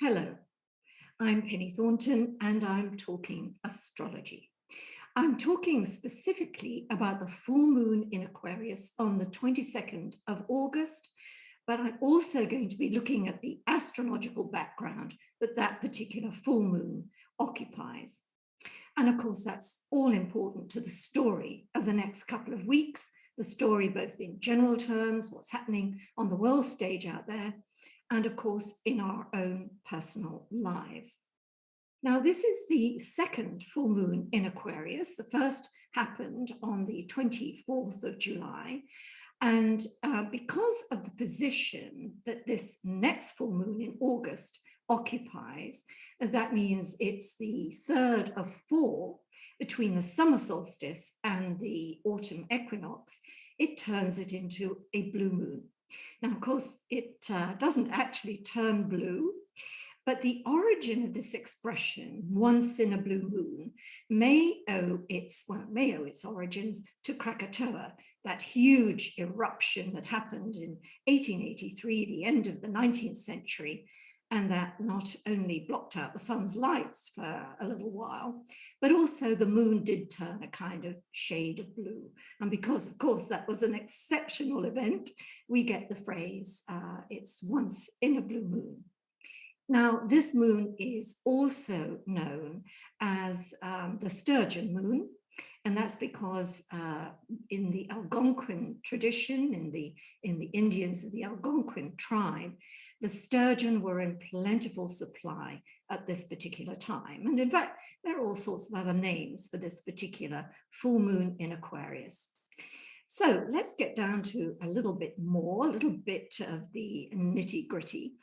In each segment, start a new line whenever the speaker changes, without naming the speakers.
Hello, I'm Penny Thornton and I'm talking astrology. I'm talking specifically about the full moon in Aquarius on the 22nd of August, but I'm also going to be looking at the astrological background that that particular full moon occupies. And of course, that's all important to the story of the next couple of weeks, the story both in general terms, what's happening on the world stage out there, and of course, in our own personal lives. Now, this is the second full moon in Aquarius. The first happened on the 24th of July. And because of the position that this next full moon in August occupies, that means it's the third of four between the summer solstice and the autumn equinox, it turns it into a blue moon. Now, of course, it doesn't actually turn blue, but the origin of this expression, once in a blue moon, may owe its origins to Krakatoa, that huge eruption that happened in 1883, the end of the 19th century, and that not only blocked out the sun's lights for a little while, but also the moon did turn a kind of shade of blue. And because, of course, that was an exceptional event, we get the phrase, it's once in a blue moon. Now, this moon is also known as the sturgeon moon, and that's because in the Algonquin tradition, in the Indians of the Algonquin tribe, the sturgeon were in plentiful supply at this particular time. And in fact, there are all sorts of other names for this particular full moon in Aquarius. So let's get down to a little bit of the nitty-gritty.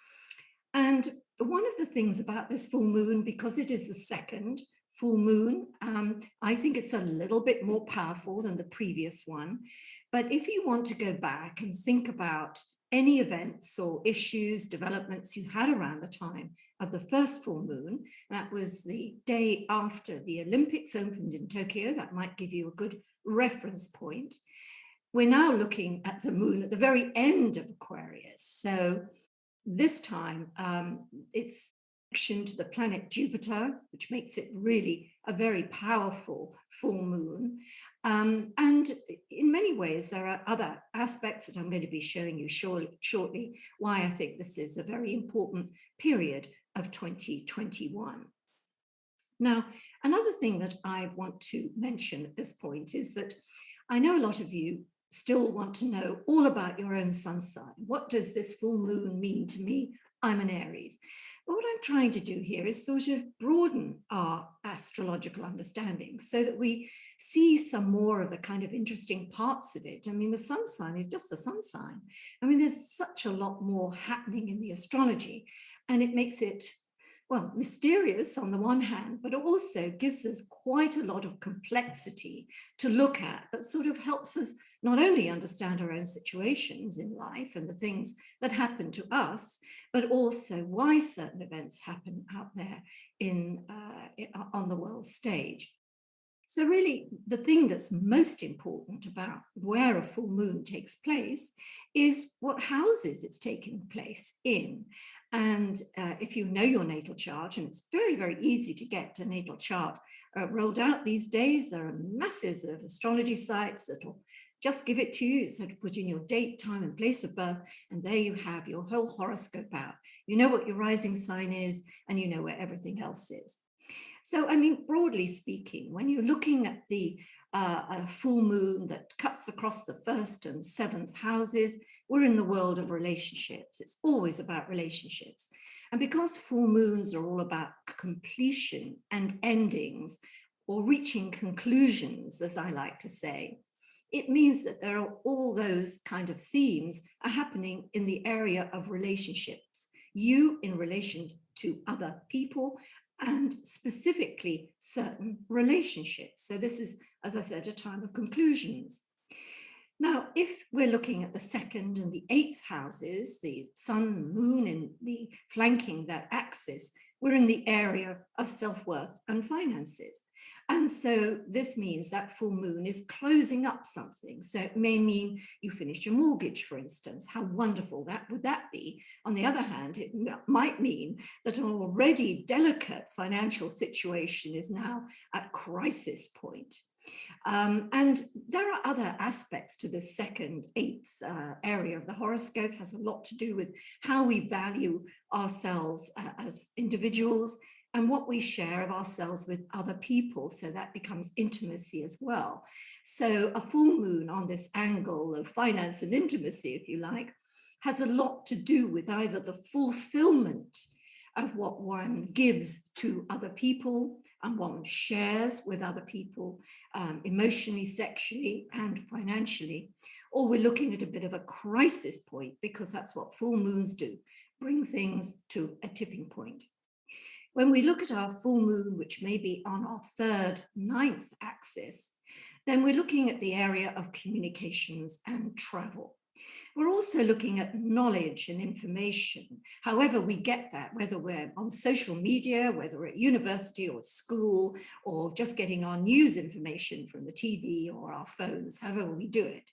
And one of the things about this full moon, because it is the second full moon, I think it's a little bit more powerful than the previous one. But if you want to go back and think about any events or issues, developments you had around the time of the first full moon, that was the day after the Olympics opened in Tokyo, that might give you a good reference point. We're now looking at the moon at the very end of Aquarius. So this time, it's connection to the planet Jupiter, which makes it really a very powerful full moon. And in many ways, there are other aspects that I'm going to be showing you shortly, why I think this is a very important period of 2021. Now, another thing that I want to mention at this point is that I know a lot of you still want to know all about your own sun sign. What does this full moon mean to me? I'm an Aries. But what I'm trying to do here is sort of broaden our astrological understanding so that we see some more of the kind of interesting parts of it. I mean, the sun sign is just the sun sign. I mean, there's such a lot more happening in the astrology, and it makes it, well, mysterious on the one hand, but it also gives us quite a lot of complexity to look at that sort of helps us not only understand our own situations in life and the things that happen to us, but also why certain events happen out there on the world stage. So really, the thing that's most important about where a full moon takes place is what houses it's taking place in. And if you know your natal chart, and it's very, very easy to get a natal chart rolled out these days, there are masses of astrology sites that will just give it to you. So to put in your date, time, and place of birth, and there you have your whole horoscope out. You know what your rising sign is, and you know where everything else is. So, I mean, broadly speaking, when you're looking at the full moon that cuts across the first and seventh houses, we're in the world of relationships. It's always about relationships. And because full moons are all about completion and endings, or reaching conclusions, as I like to say, it means that there are all those kind of themes are happening in the area of relationships. You in relation to other people, and specifically certain relationships. So this is, as I said, a time of conclusions. Now, if we're looking at the second and the eighth houses, the sun, moon, and the flanking that axis, we're in the area of self-worth and finances. And so this means that full moon is closing up something. So it may mean you finish your mortgage, for instance. How wonderful that would that be? On the other hand, it might mean that an already delicate financial situation is now at crisis point. And there are other aspects to this second eighth area of the horoscope. It has a lot to do with how we value ourselves as individuals and what we share of ourselves with other people. So that becomes intimacy as well. So a full moon on this angle of finance and intimacy, if you like, has a lot to do with either the fulfillment of what one gives to other people and one shares with other people, emotionally, sexually, and financially, or we're looking at a bit of a crisis point, because that's what full moons do, bring things to a tipping point. When we look at our full moon, which may be on our third, ninth axis, then we're looking at the area of communications and travel. We're also looking at knowledge and information, however we get that, whether we're on social media, whether we're at university or school, or just getting our news information from the TV or our phones, however we do it.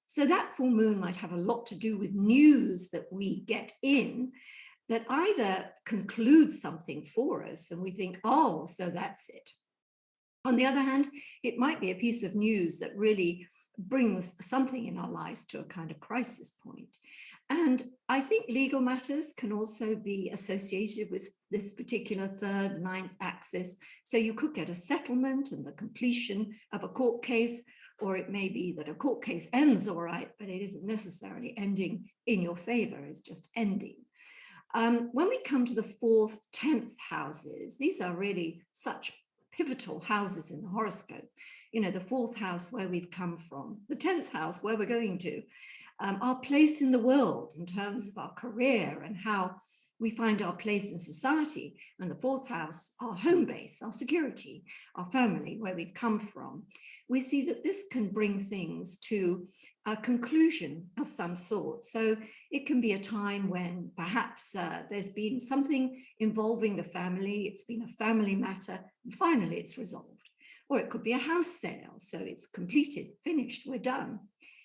So that full moon might have a lot to do with news that we get in that either concludes something for us and we think, oh, so that's it. On the other hand, it might be a piece of news that really brings something in our lives to a kind of crisis point. And I think legal matters can also be associated with this particular third, ninth axis. So you could get a settlement and the completion of a court case, or it may be that a court case ends all right, but it isn't necessarily ending in your favor, it's just ending. When we come to the 4th, 10th houses, these are really such pivotal houses in the horoscope. You know, the 4th house where we've come from, the 10th house where we're going to, our place in the world in terms of our career and how we find our place in society, and the 4th house, our home base, our security, our family, where we've come from. We see that this can bring things to a conclusion of some sort. So it can be a time when perhaps there's been something involving the family, it's been a family matter, and finally it's resolved. Or it could be a house sale, so it's completed, finished, we're done.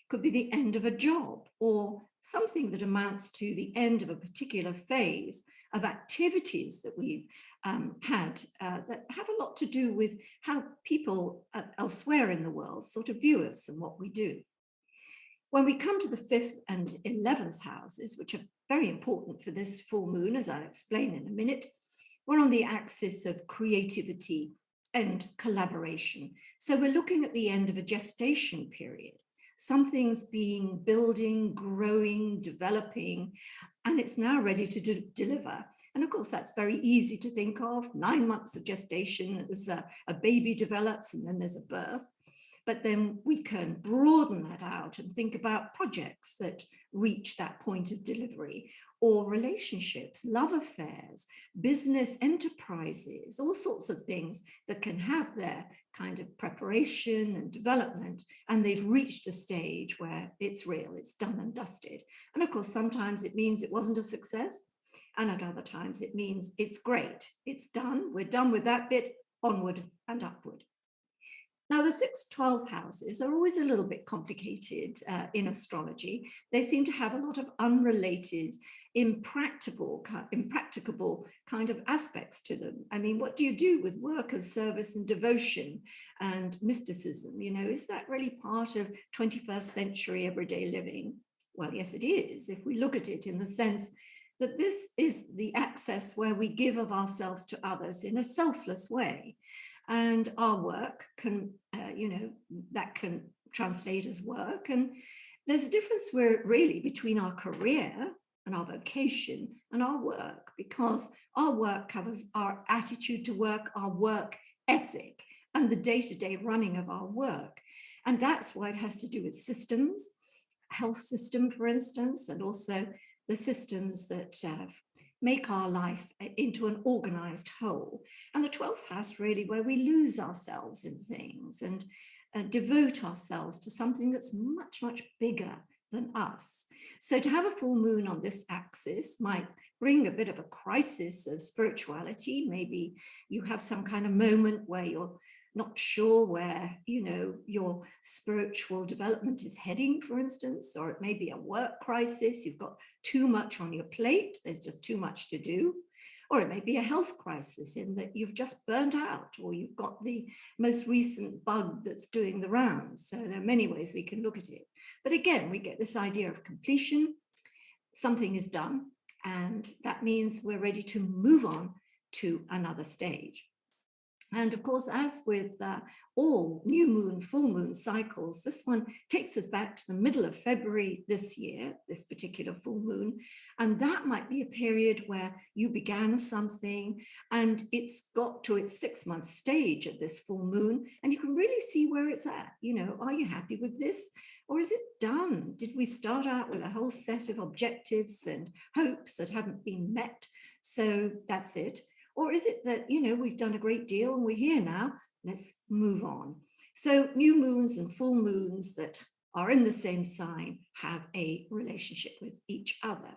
Could be the end of a job, or something that amounts to the end of a particular phase of activities that we've had that have a lot to do with how people elsewhere in the world sort of view us and what we do. When we come to the 5th and 11th houses, which are very important for this full moon, as I'll explain in a minute, we're on the axis of creativity and collaboration. So we're looking at the end of a gestation period. Something's been building, growing, developing, and it's now ready to deliver. And of course, that's very easy to think of. 9 months of gestation as a baby develops, and then there's a birth. But then we can broaden that out and think about projects that reach that point of delivery, or relationships, love affairs, business enterprises, all sorts of things that can have their kind of preparation and development, and they've reached a stage where it's real, it's done and dusted. And of course, sometimes it means it wasn't a success, and at other times it means it's great, it's done, we're done with that bit, onward and upward. Now, the 6th, 12th houses are always a little bit complicated in astrology. They seem to have a lot of unrelated, impracticable kind of aspects to them. I mean, what do you do with work and service and devotion and mysticism? You know, is that really part of 21st century everyday living? Well, yes, it is, if we look at it in the sense that this is the access where we give of ourselves to others in a selfless way. And our work can, that can translate as work. And there's a difference really between our career and our vocation and our work, because our work covers our attitude to work, our work ethic, and the day-to-day running of our work. And that's why it has to do with systems, health system, for instance, and also the systems that make our life into an organized whole. And the 12th house really where we lose ourselves in things and devote ourselves to something that's much, much bigger than us. So to have a full moon on this axis might bring a bit of a crisis of spirituality. Maybe you have some kind of moment where you're not sure where, your spiritual development is heading, for instance, or it may be a work crisis. You've got too much on your plate. There's just too much to do. Or it may be a health crisis in that you've just burnt out, or you've got the most recent bug that's doing the rounds. So there are many ways we can look at it. But again, we get this idea of completion. Something is done, and that means we're ready to move on to another stage. And of course, as with all new moon, full moon cycles, this one takes us back to the middle of February this year, this particular full moon. And that might be a period where you began something and it's got to its 6-month stage at this full moon. And you can really see where it's at. Are you happy with this? Or is it done? Did we start out with a whole set of objectives and hopes that haven't been met? So that's it. Or is it that, we've done a great deal and we're here now, let's move on. So new moons and full moons that are in the same sign have a relationship with each other.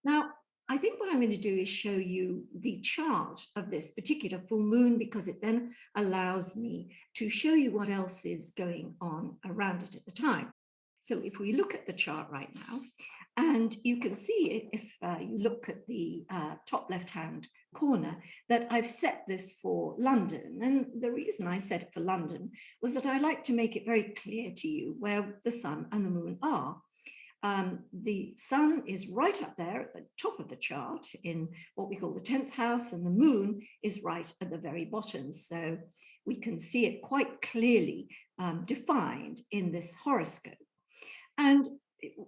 Now, I think what I'm going to do is show you the chart of this particular full moon, because it then allows me to show you what else is going on around it at the time. So if we look at the chart right now, and you can see it if you look at the top left-hand corner, that I've set this for London. And the reason I set it for London was that I like to make it very clear to you where the sun and the moon are. The sun is right up there at the top of the chart in what we call the 10th house, and the moon is right at the very bottom. So we can see it quite clearly defined in this horoscope. And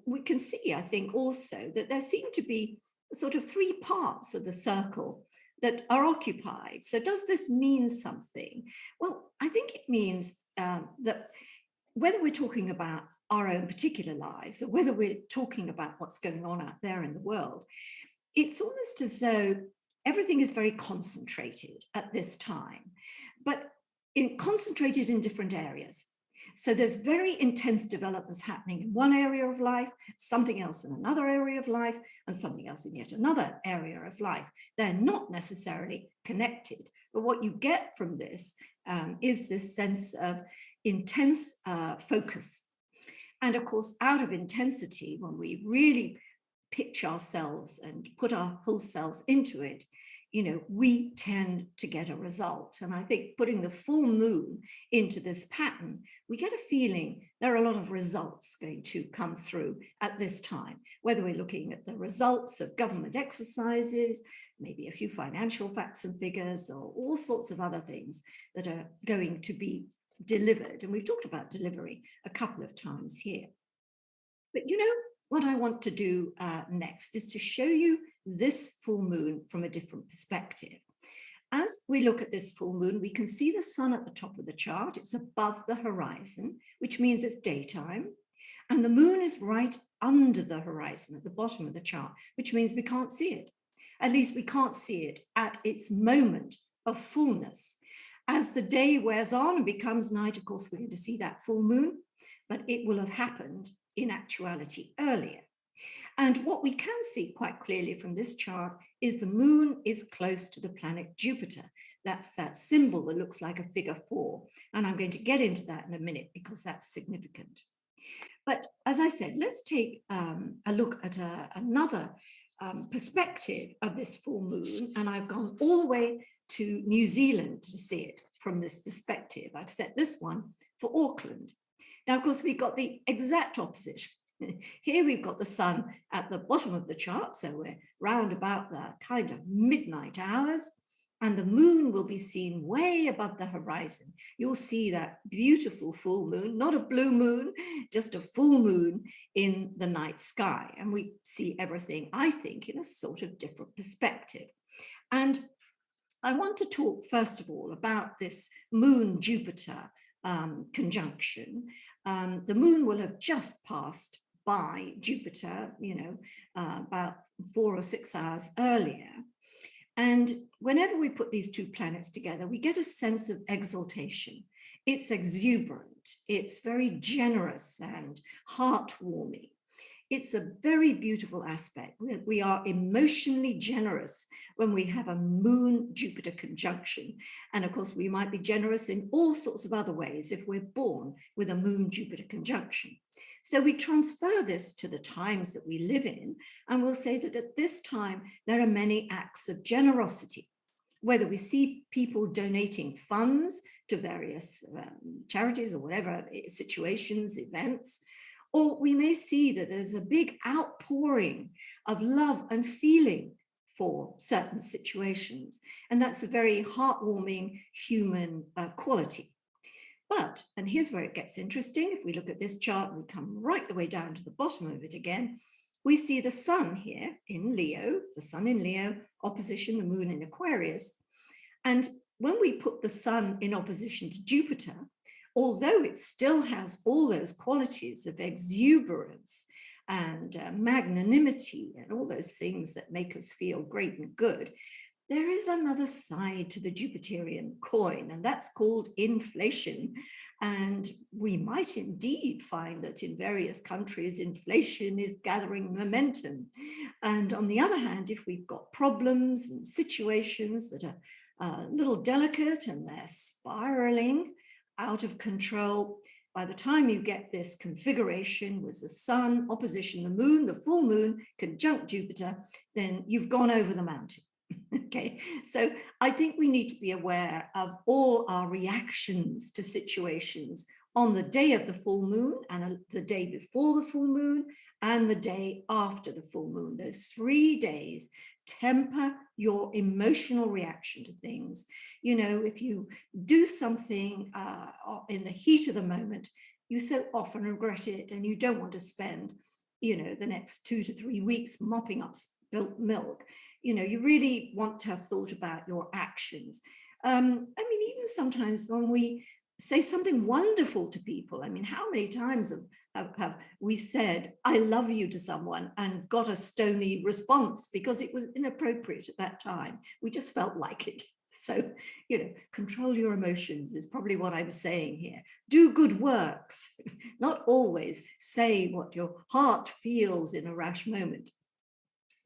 we can see, I think, also that there seem to be sort of 3 parts of the circle that are occupied. So does this mean something? Well, I think it means that whether we're talking about our own particular lives or whether we're talking about what's going on out there in the world, it's almost as though everything is very concentrated at this time, but concentrated in different areas. So there's very intense developments happening in one area of life, something else in another area of life, and something else in yet another area of life. They're not necessarily connected, but what you get from this is this sense of intense focus. And of course, out of intensity, when we really pitch ourselves and put our whole selves into it, we tend to get a result. And I think putting the full moon into this pattern, we get a feeling there are a lot of results going to come through at this time, whether we're looking at the results of government exercises, maybe a few financial facts and figures, or all sorts of other things that are going to be delivered. And we've talked about delivery a couple of times here. But what I want to do next is to show you this full moon from a different perspective. As we look at this full moon, we can see the sun at the top of the chart. It's above the horizon, which means it's daytime. And the moon is right under the horizon at the bottom of the chart, which means we can't see it. At least we can't see it at its moment of fullness. As the day wears on and becomes night, of course, we're going to see that full moon, but it will have happened in actuality earlier. And what we can see quite clearly from this chart is the moon is close to the planet Jupiter. That's that symbol that looks like a figure 4. And I'm going to get into that in a minute because that's significant. But as I said, let's take a look at another perspective of this full moon. And I've gone all the way to New Zealand to see it from this perspective. I've set this one for Auckland. Now, of course, we've got the exact opposite. Here we've got the sun at the bottom of the chart, so we're round about the kind of midnight hours, and the moon will be seen way above the horizon. You'll see that beautiful full moon, not a blue moon, just a full moon in the night sky. And we see everything, I think, in a sort of different perspective. And I want to talk, first of all, about this Moon-Jupiter conjunction. The moon will have just passed by Jupiter, about 4 or 6 hours earlier. And whenever we put these two planets together, we get a sense of exaltation. It's exuberant. It's very generous and heartwarming. It's a very beautiful aspect. We are emotionally generous when we have a Moon-Jupiter conjunction. And of course, we might be generous in all sorts of other ways if we're born with a Moon-Jupiter conjunction. So we transfer this to the times that we live in, and we'll say that at this time, there are many acts of generosity. Whether we see people donating funds to various charities or whatever situations, events, or we may see that there's a big outpouring of love and feeling for certain situations. And that's a very heartwarming human quality. But, and here's where it gets interesting, if we look at this chart, we come right the way down to the bottom of it again, we see the sun here in Leo, the sun in Leo, opposition the moon in Aquarius. And when we put the sun in opposition to Jupiter, although it still has all those qualities of exuberance and magnanimity and all those things that make us feel great and good, there is another side to the Jupiterian coin, and that's called inflation. And we might indeed find that in various countries, inflation is gathering momentum. And on the other hand, if we've got problems and situations that are a little delicate and they're spiraling out of control, by the time you get this configuration with the sun opposition the moon, the full moon conjunct Jupiter, then you've gone over the mountain. Okay, so I think we need to be aware of all our reactions to situations on the day of the full moon and the day before the full moon and the day after the full moon. Those 3 days temper your emotional reaction to things. You know, if you do something in the heat of the moment, you so often regret it and you don't want to spend, you know, the next 2 to 3 weeks mopping up spilt milk. You know, you really want to have thought about your actions. I mean, even sometimes when we say something wonderful to people, I mean, how many times have we said, I love you to someone and got a stony response because it was inappropriate at that time. We just felt like it. So, you know, control your emotions is probably what I'm saying here. Do good works, not always say what your heart feels in a rash moment.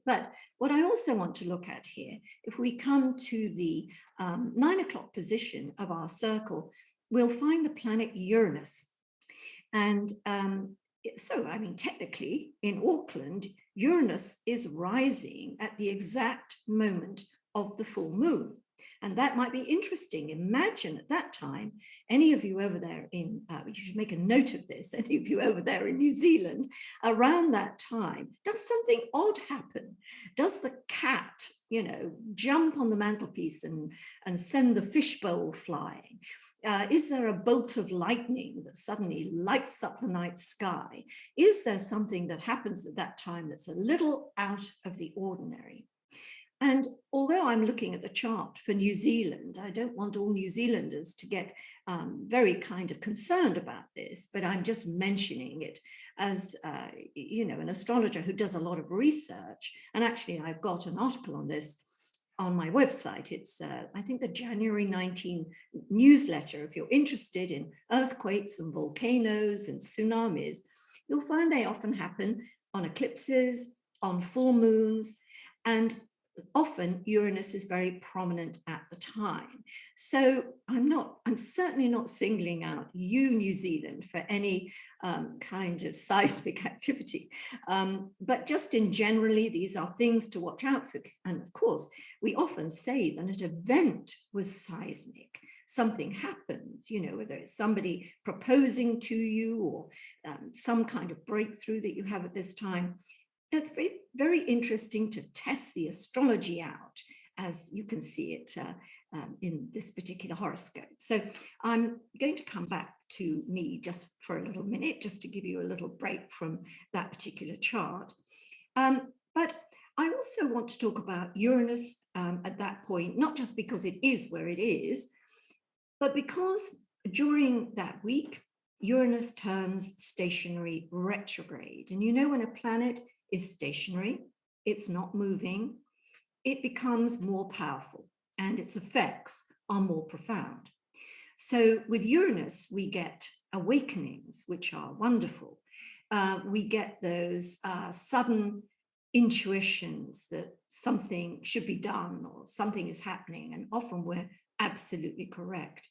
But what I also want to look at here, if we come to the 9 o'clock position of our circle, we'll find the planet Uranus. And so, I mean, technically in Auckland, Uranus is rising at the exact moment of the full moon. And that might be interesting. Imagine at that time, any of you over there in, you should make a note of this, any of you over there in New Zealand, around that time, does something odd happen? Does the cat, you know, jump on the mantelpiece and send the fishbowl flying? Is there a bolt of lightning that suddenly lights up the night sky? Is there something that happens at that time that's a little out of the ordinary? And although I'm looking at the chart for New Zealand, I don't want all New Zealanders to get very kind of concerned about this, but I'm just mentioning it as, you know, an astrologer who does a lot of research. And actually, I've got an article on this on my website. It's, I think, the January 19 newsletter. If you're interested in earthquakes and volcanoes and tsunamis, you'll find they often happen on eclipses, on full moons, and often Uranus is very prominent at the time. So I'm certainly not singling out you, New Zealand, for any kind of seismic activity. But just in generally, these are things to watch out for. And of course, we often say that an event was seismic. Something happens, you know, whether it's somebody proposing to you or some kind of breakthrough that you have at this time. It's very, very interesting to test the astrology out, as you can see it in this particular horoscope. So I'm going to come back to me just for a little minute, just to give you a little break from that particular chart. But I also want to talk about Uranus at that point, not just because it is where it is, but because during that week, Uranus turns stationary retrograde. And you know, when a planet is stationary, it's not moving, it becomes more powerful and its effects are more profound. So with Uranus, we get awakenings, which are wonderful. We get those sudden intuitions that something should be done or something is happening, and often we're absolutely correct.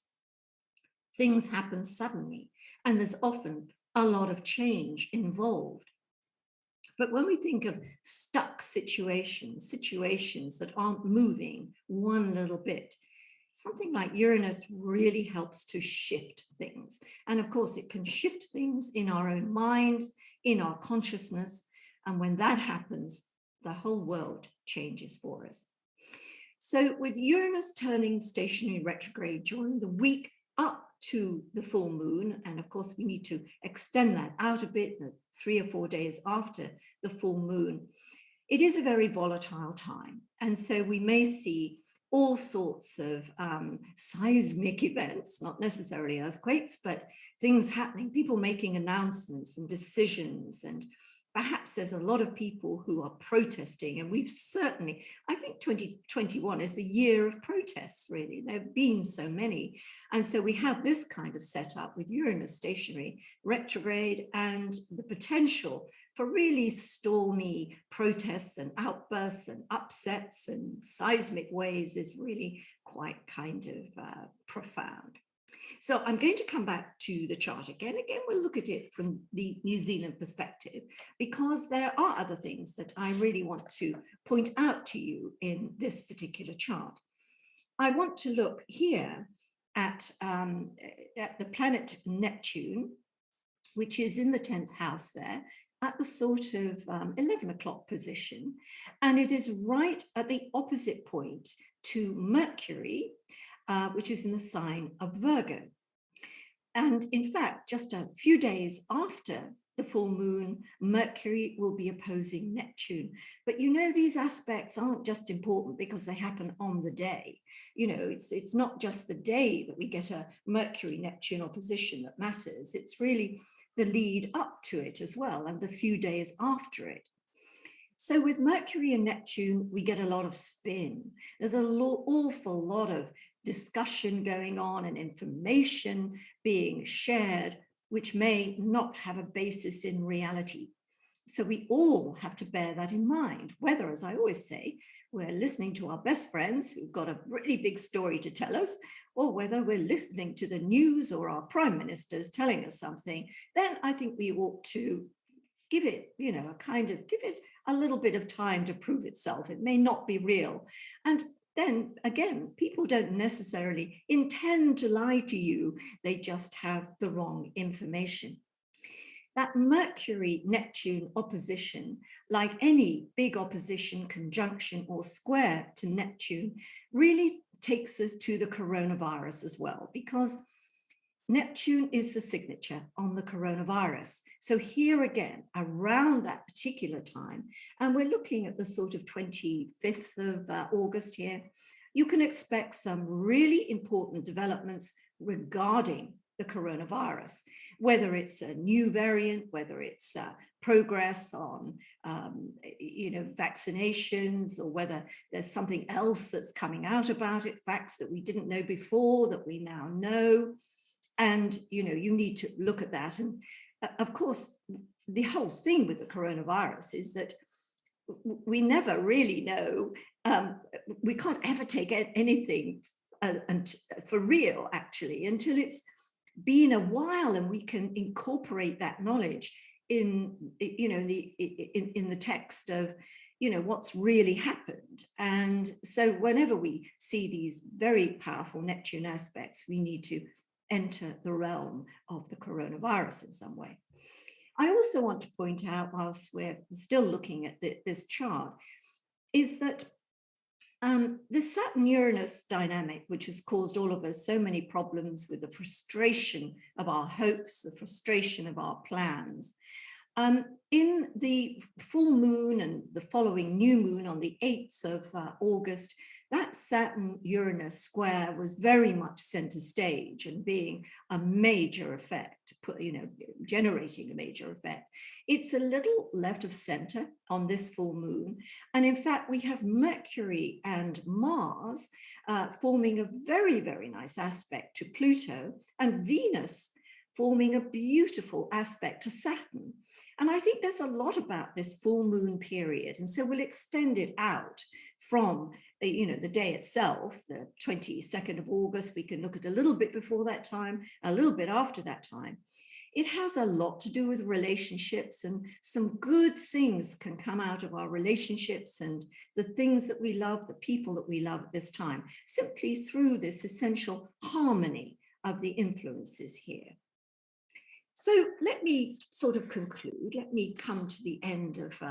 Things happen suddenly, and there's often a lot of change involved. But when we think of stuck situations, situations that aren't moving one little bit, something like Uranus really helps to shift things. And of course, it can shift things in our own mind, in our consciousness. And when that happens, the whole world changes for us. So with Uranus turning stationary retrograde during the week up to the full moon, and of course we need to extend that out a bit, 3 or 4 days after the full moon, it is a very volatile time. And so we may see all sorts of seismic events, not necessarily earthquakes, but things happening, people making announcements and decisions, and perhaps there's a lot of people who are protesting. And we've certainly, I think 2021 is the year of protests, really. There have been so many. And so we have this kind of setup with Uranus stationary retrograde and the potential for really stormy protests and outbursts and upsets and seismic waves is really quite kind of profound. So I'm going to come back to the chart again. Again, we'll look at it from the New Zealand perspective, because there are other things that I really want to point out to you in this particular chart. I want to look here at the planet Neptune, which is in the 10th house there, at the sort of 11 o'clock position. And it is right at the opposite point to Mercury, which is in the sign of Virgo. And in fact, just a few days after the full moon, Mercury will be opposing Neptune. But you know, these aspects aren't just important because they happen on the day. You know, it's not just the day that we get a Mercury-Neptune opposition that matters. It's really the lead up to it as well, and the few days after it. So with Mercury and Neptune, we get a lot of spin. There's an awful lot of discussion going on and information being shared, which may not have a basis in reality. So we all have to bear that in mind, whether, as I always say, we're listening to our best friends who've got a really big story to tell us, or whether we're listening to the news or our prime ministers telling us something, then I think we ought to give it, you know, give it a little bit of time to prove itself. It may not be real. And then again, people don't necessarily intend to lie to you. They just have the wrong information. That Mercury-Neptune opposition, like any big opposition, conjunction, or square to Neptune, really takes us to the coronavirus as well, because Neptune is the signature on the coronavirus. So here again, around that particular time, and we're looking at the sort of 25th of August here, you can expect some really important developments regarding the coronavirus, whether it's a new variant, whether it's progress on, vaccinations, or whether there's something else that's coming out about it, facts that we didn't know before that we now know. And, you know, you need to look at that. And of course, the whole thing with the coronavirus is that we never really know. We can't ever take anything for real, actually, until it's been a while and we can incorporate that knowledge in, in the text of, what's really happened. And so whenever we see these very powerful Neptune aspects, we need to enter the realm of the coronavirus in some way. I also want to point out, whilst we're still looking at this chart, is that the Saturn-Uranus dynamic, which has caused all of us so many problems with the frustration of our hopes, the frustration of our plans, in the full moon and the following new moon on the 8th of August, that Saturn-Uranus square was very much center stage and being a major effect, generating a major effect. It's a little left of center on this full moon. And in fact, we have Mercury and Mars forming a very, very nice aspect to Pluto, and Venus forming a beautiful aspect to Saturn. And I think there's a lot about this full moon period. And so we'll extend it out from the day itself, the 22nd of August. We can look at a little bit before that time, a little bit after that time. It has a lot to do with relationships, and some good things can come out of our relationships and the things that we love, the people that we love at this time, simply through this essential harmony of the influences here. So let me sort of conclude. Let me come to the end of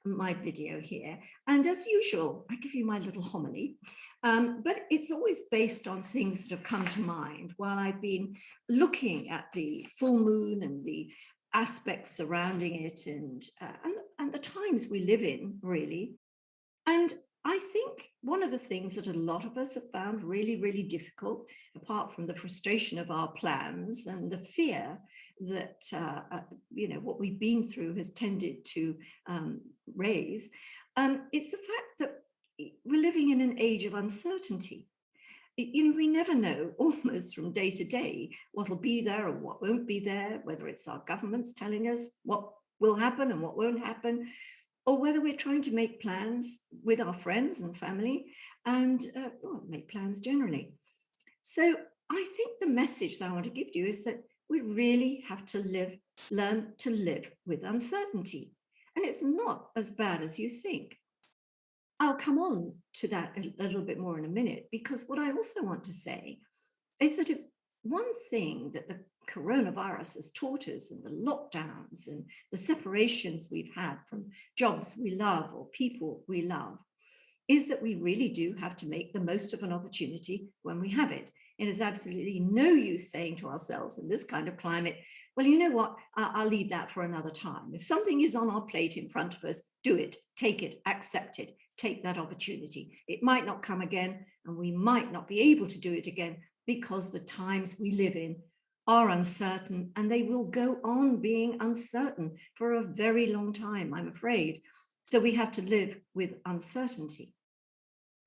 my video here. And as usual, I give you my little homily, but it's always based on things that have come to mind while I've been looking at the full moon and the aspects surrounding it and the times we live in, really. And I think one of the things that a lot of us have found really, really difficult, apart from the frustration of our plans and the fear that, what we've been through has tended to raise, it's the fact that we're living in an age of uncertainty. We never know, almost from day to day, what will be there or what won't be there, whether it's our governments telling us what will happen and what won't happen, or whether we're trying to make plans with our friends and family and make plans generally. So I think the message that I want to give you is that we really have to learn to live with uncertainty. And it's not as bad as you think. I'll come on to that a little bit more in a minute, because what I also want to say is that if one thing that the coronavirus has taught us, and the lockdowns and the separations we've had from jobs we love or people we love, is that we really do have to make the most of an opportunity when we have it. It is absolutely no use saying to ourselves in this kind of climate, well, you know what, I'll leave that for another time. If something is on our plate in front of us, do it, take it, accept it, take that opportunity. It might not come again, and we might not be able to do it again, because the times we live in are uncertain, and they will go on being uncertain for a very long time, I'm afraid. So we have to live with uncertainty.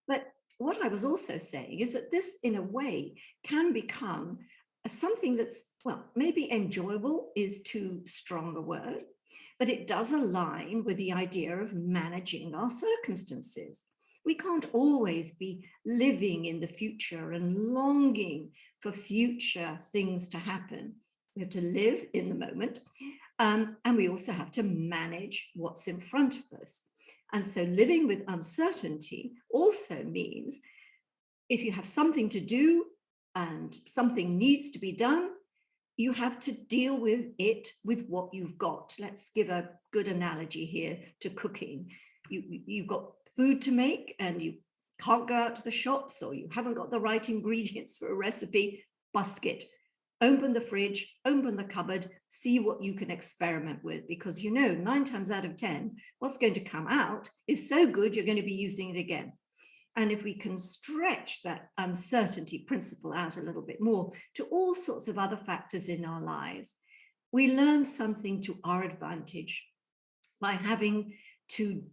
But what I was also saying is that this, in a way, can become something that's, well, maybe enjoyable is too strong a word, but it does align with the idea of managing our circumstances. We can't always be living in the future and longing for future things to happen. We have to live in the moment, and we also have to manage what's in front of us. And so living with uncertainty also means if you have something to do and something needs to be done, you have to deal with it with what you've got. Let's give a good analogy here to cooking. You've got food to make and you can't go out to the shops, or you haven't got the right ingredients for a recipe. Busk it. Open the fridge, open the cupboard, see what you can experiment with, because 9 times out of 10, what's going to come out is so good you're going to be using it again. And if we can stretch that uncertainty principle out a little bit more to all sorts of other factors in our lives, we learn something to our advantage by having to,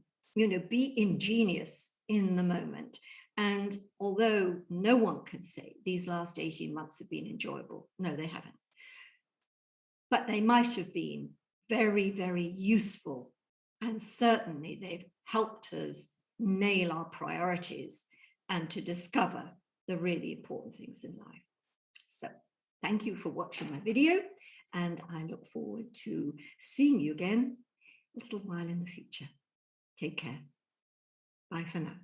be ingenious in the moment. And although no one can say these last 18 months have been enjoyable, no, they haven't. But they might have been very, very useful. And certainly they've helped us nail our priorities and to discover the really important things in life. So thank you for watching my video, and I look forward to seeing you again a little while in the future. Take care. Bye for now.